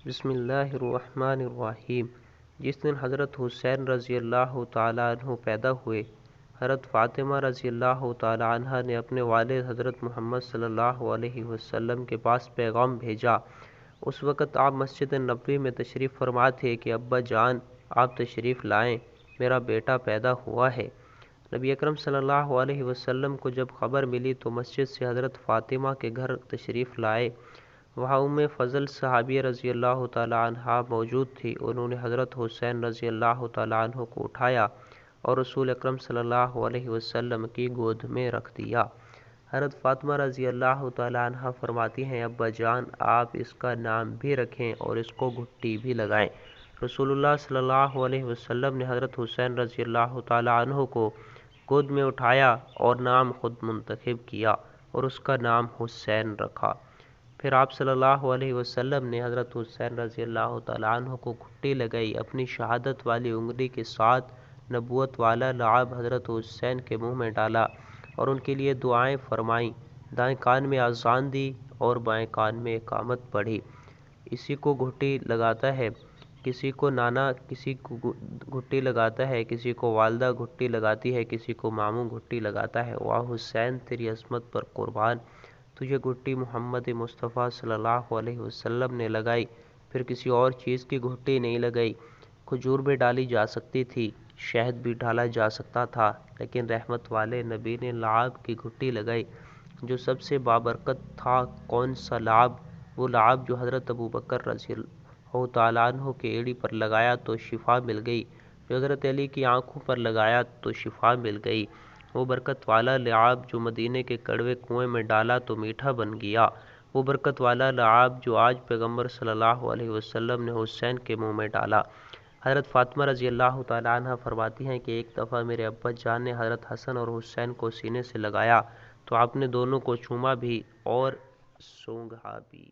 بسم اللہ الرحمن الرحیم۔ جس دن حضرت حسین رضی اللہ تعالیٰ عنہ پیدا ہوئے، حضرت فاطمہ رضی اللہ تعالیٰ عنہ نے اپنے والد حضرت محمد صلی اللہ علیہ وسلم کے پاس پیغام بھیجا۔ اس وقت آپ مسجد نبوی میں تشریف فرما تھے کہ ابا جان آپ تشریف لائیں، میرا بیٹا پیدا ہوا ہے۔ نبی اکرم صلی اللہ علیہ وسلم کو جب خبر ملی تو مسجد سے حضرت فاطمہ کے گھر تشریف لائے۔ وہاں ام فضل صحابیہ رضی اللہ تعالیٰ عنہ موجود تھی۔ انہوں نے حضرت حسین رضی اللہ تعالیٰ عنہ کو اٹھایا اور رسول اکرم صلی اللہ علیہ وسلم کی گود میں رکھ دیا۔ حضرت فاطمہ رضی اللہ تعالیٰ عنہ فرماتی ہیں، ابا جان آپ اس کا نام بھی رکھیں اور اس کو گھٹی بھی لگائیں۔ رسول اللہ صلی اللہ علیہ وسلم نے حضرت حسین رضی اللہ تعالیٰ عنہ کو گود میں اٹھایا اور نام خود منتخب کیا اور اس کا نام حسین رکھا۔ پھر آپ صلی اللہ علیہ وسلم نے حضرت حسین رضی اللہ تعالیٰ عنہ کو گھٹی لگائی، اپنی شہادت والی انگلی کے ساتھ نبوت والا لعاب حضرت حسین کے منہ میں ڈالا اور ان کے لیے دعائیں فرمائیں، دائیں کان میں اذان دی اور بائیں کان میں اقامت پڑھی۔ اسی کو گھٹی لگاتا ہے، کسی کو نانا کسی کو گھٹی لگاتا ہے، کسی کو والدہ گھٹی لگاتی ہے، کسی کو ماموں گھٹی لگاتا ہے۔ واہ حسین تیری عظمت پر قربان، تجھے گھٹی محمد مصطفیٰ صلی اللہ علیہ وسلم نے لگائی، پھر کسی اور چیز کی گھٹی نہیں لگائی۔ کھجور بھی ڈالی جا سکتی تھی، شہد بھی ڈالا جا سکتا تھا، لیکن رحمت والے نبی نے لعاب کی گھٹی لگائی جو سب سے بابرکت تھا۔ کون سا لعاب؟ وہ لعاب جو حضرت ابوبکر رضی اللہ تعالیٰ عنہ کے ایڑی پر لگایا تو شفا مل گئی، جو حضرت علی کی آنکھوں پر لگایا تو شفا مل گئی۔ وہ برکت والا لعاب جو مدینے کے کڑوے کنویں میں ڈالا تو میٹھا بن گیا۔ وہ برکت والا لعاب جو آج پیغمبر صلی اللہ علیہ وسلم نے حسین کے منہ میں ڈالا۔ حضرت فاطمہ رضی اللہ تعالیٰ عنہ فرماتی ہیں کہ ایک دفعہ میرے ابا جان نے حضرت حسن اور حسین کو سینے سے لگایا تو آپ نے دونوں کو چوما بھی اور سونگھا بھی۔